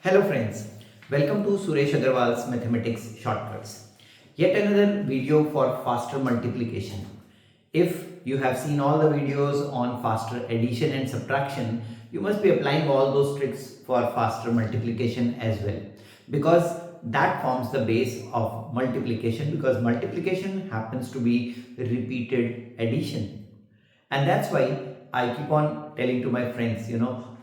Hello friends, welcome to Suresh Aggarwal's Mathematics Shortcuts. Yet another video for faster multiplication. If you have seen all the videos on faster addition and subtraction, you must be applying all those tricks for faster multiplication as well. Because that forms the base of multiplication, because multiplication happens to be repeated addition. And that's why I keep on telling to my friends,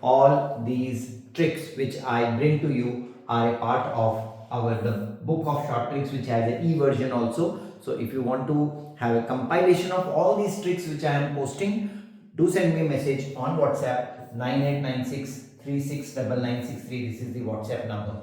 all these tricks which I bring to you are a part of the book of short tricks, which has an e-version also. So if you want to have a compilation of all these tricks which I am posting, do send me a message on WhatsApp 9896369963. This is the WhatsApp number.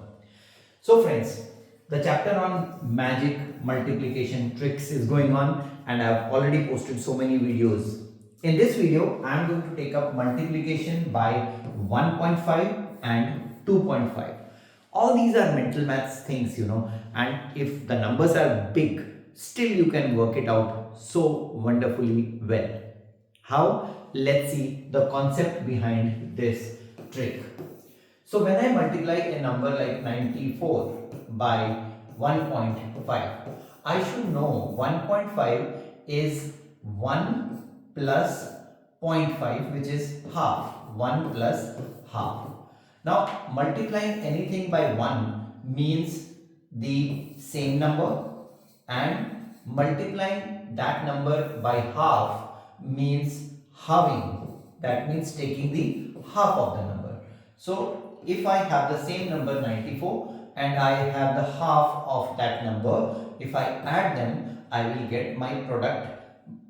So friends, the chapter on magic multiplication tricks is going on, and I have already posted so many videos. In this video, I am going to take up multiplication by 1.5 and 2.5. All these are mental maths things, and if the numbers are big, still you can work it out so wonderfully well. How? Let's see the concept behind this trick. So when I multiply a number like 94 by 1.5, I should know 1.5 is 1 plus 0.5, which is half. 1 plus half. Now multiplying anything by 1 means the same number, and multiplying that number by half means halving. That means taking the half of the number. So if I have the same number 94 and I have the half of that number, if I add them, I will get my product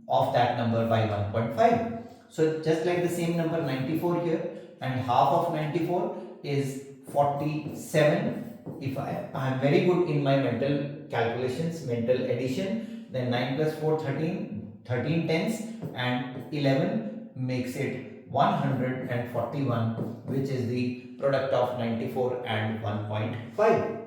of that number by 1.5. So just like the same number 94 here, and half of 94 is 47. If I am very good in my mental calculations, mental addition, then 9 plus 4, 13, 13 tenths, and 11 makes it 141, which is the product of 94 and 1.5.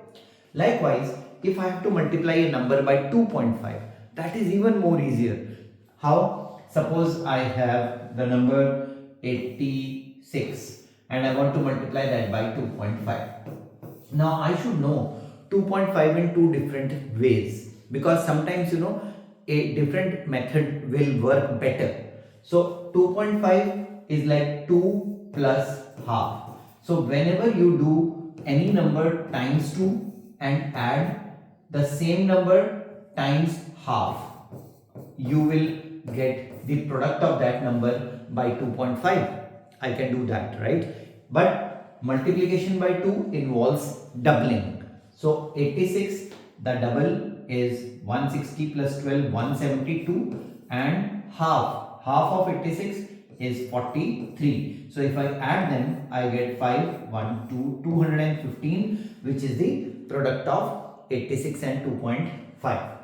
Likewise, if I have to multiply a number by 2.5, that is even more easier. How? Suppose I have the number 86 and I want to multiply that by 2.5. Now I should know 2.5 in two different ways, because sometimes a different method will work better. So 2.5 is like 2 plus half. So whenever you do any number times 2 and add the same number times half, you will get the product of that number by 2.5. I can do that, right? But multiplication by 2 involves doubling. So 86, the double is 160 plus 12, 172, and half of 86 is 43. So if I add them, I get 5, 1, 2, 215, which is the product of 86 and 2.5.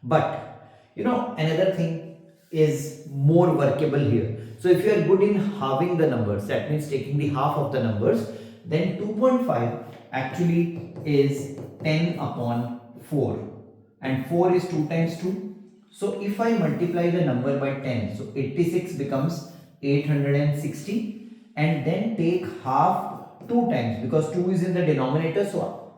But another thing is more workable here. So if you are good in halving the numbers, that means taking the half of the numbers, then 2.5 actually is 10 upon 4, and 4 is 2 times 2. So if I multiply the number by 10, so 86 becomes 860, and then take half 2 times, because 2 is in the denominator, so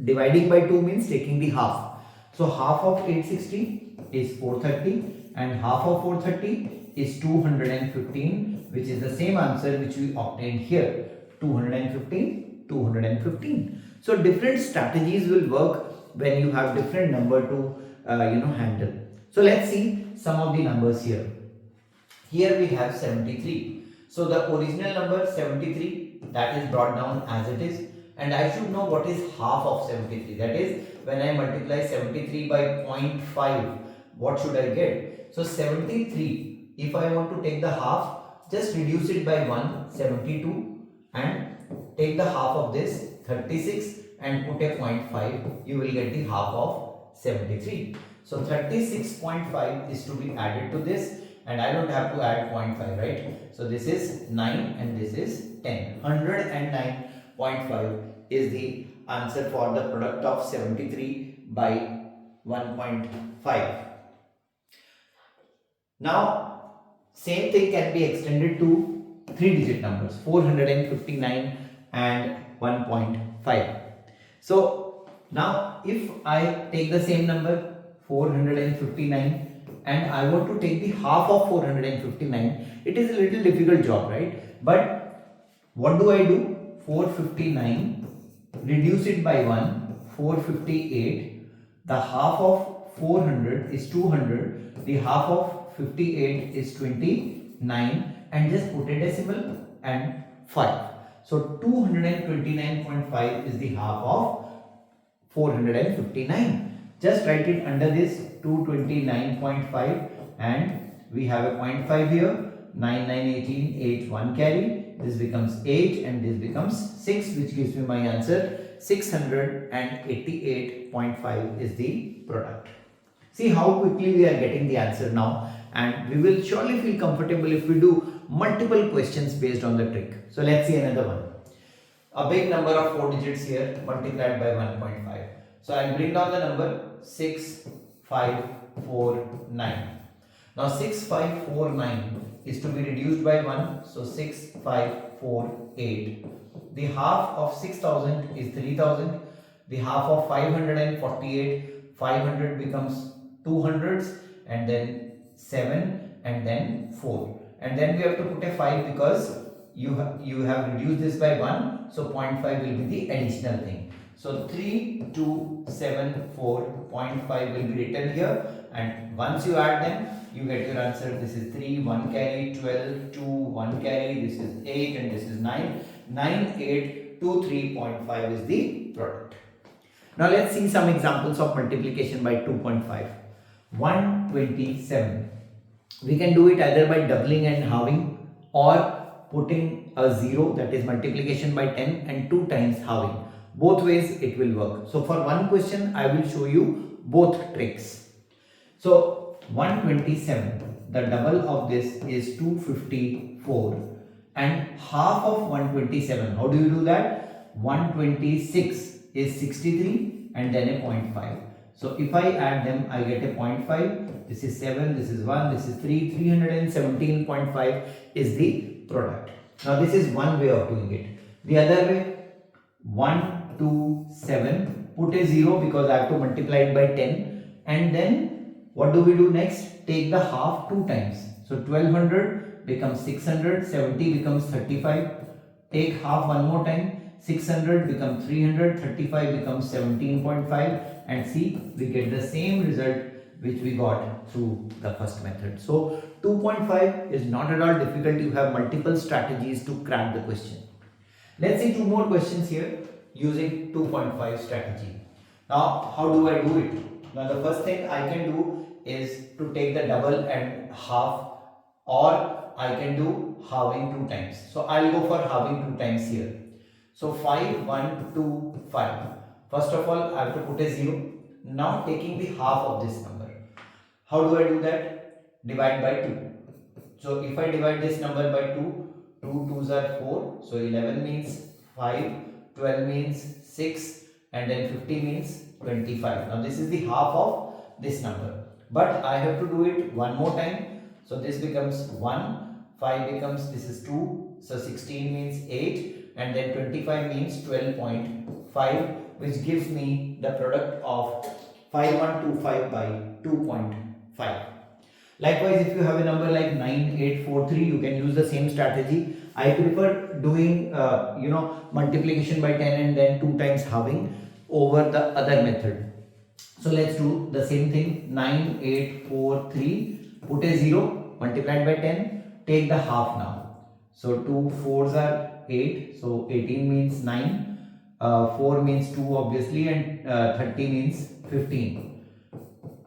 dividing by 2 means taking the half. So half of 860 is 430, and half of 430 is 215, which is the same answer which we obtained here, 215, 215. So different strategies will work when you have different number to handle. So let's see some of the numbers here. Here we have 73. So the original number 73, that is brought down as it is, and I should know what is half of 73. That is, when I multiply 73 by 0.5, what should I get? So 73, if I want to take the half, just reduce it by 1, 72, and take the half of this 36 and put a 0.5, you will get the half of 73. So 36.5 is to be added to this, and I don't have to add 0.5, right? So this is 9 and this is 10. 109.5 is the answer for the product of 73 by 1.5. Now, same thing can be extended to 3-digit numbers, 459 and 1.5. So now if I take the same number 459 and I want to take the half of 459, it is a little difficult job, right? But what do I do? 459, reduce it by 1, 458. The half of 400 is 200. The half of 58 is 29, and just put a decimal and 5. So 229.5 is the half of 459. Just write it under this 229.5, and we have a 0.5 here. 9, 9, 18, 8, 1 carry. This becomes 8 and this becomes 6, which gives me my answer. 688.5 is the product. See how quickly we are getting the answer now, and we will surely feel comfortable if we do multiple questions based on the trick. So let's see another one. A big number of 4 digits here multiplied by 1.5. So I will bring down the number 6549. Now 6549 is to be reduced by 1, so 6548. The half of 6000 is 3000. The half of 548, 500 becomes 200s, and then 7 and then 4. And then we have to put a 5 because you have reduced this by 1, so 0.5 will be the additional thing. So 3274.5 will be written here, and once you add them, you get your answer. This is 3, 1 carry, 12, 2, 1 carry, this is 8 and this is 9. 9823.5 is the product. Now let's see some examples of multiplication by 2.5. 127. We can do it either by doubling and halving, or putting a 0, that is multiplication by 10, and 2 times halving. Both ways it will work. So for one question I will show you both tricks. So 127, the double of this is 254, and half of 127, how do you do that? 126 is 63 and then a 0.5. So if I add them, I get a 0.5. This is 7, this is 1, this is 3. 317.5 is the product. Now this is one way of doing it. The other way, 127, put a 0 because I have to multiply it by 10, and then what do we do next? Take the half 2 times. So 1200 becomes 600, 70 becomes 35. Take half one more time. 600 becomes 300, 35 becomes 17.5, and see, we get the same result which we got through the first method. So 2.5 is not at all difficult. You have multiple strategies to crack the question. Let's see 2 more questions here using 2.5 strategy. Now how do I do it? Now the first thing I can do is to take the double and half, or I can do halving 2 times. So I'll go for halving 2 times here. So 5, 1, 2, 5. First of all, I have to put a 0. Now taking the half of this number. How do I do that? Divide by 2. So if I divide this number by 2, 2 2s are 4. So 11 means 5, 12 means 6, and then 50 means 25. Now this is the half of this number. But I have to do it one more time. So this becomes 1, 5 becomes, this is 2. So 16 means 8. And then 25 means 12.5, which gives me the product of 5125 by 2.5. Likewise, if you have a number like 9843, you can use the same strategy. I prefer doing multiplication by 10 and then 2 times halving over the other method. So let's do the same thing. 9843, put a 0, multiplied by 10, take the half now. So 2 4s are 8, so 18 means 9, 4 means 2 obviously, and 30 means 15.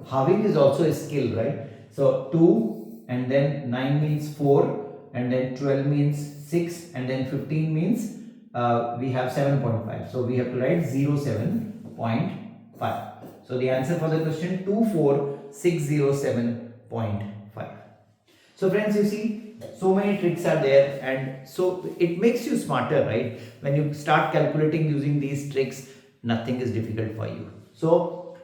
Halving is also a skill, right? So 2 and then 9 means 4, and then 12 means 6, and then 15 means we have 7.5. So we have to write 07.5. So the answer for the question 24607.5. So friends, you see, so many tricks are there, and so it makes you smarter, right? When you start calculating using these tricks, nothing is difficult for you. So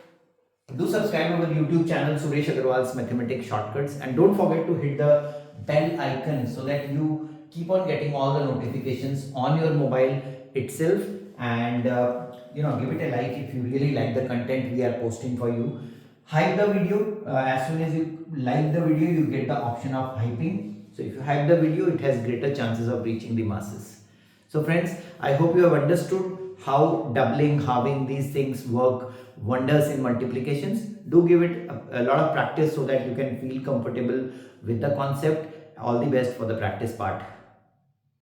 do subscribe our YouTube channel, Suresh Aggarwal's Mathematics Shortcuts, and don't forget to hit the bell icon so that you keep on getting all the notifications on your mobile itself, and give it a like if you really like the content we are posting for you. Hype the video. As soon as you like the video, you get the option of hyping. So if you hype the video, it has greater chances of reaching the masses. So friends, I hope you have understood how doubling, halving, these things work wonders in multiplications. Do give it a lot of practice so that you can feel comfortable with the concept. All the best for the practice part.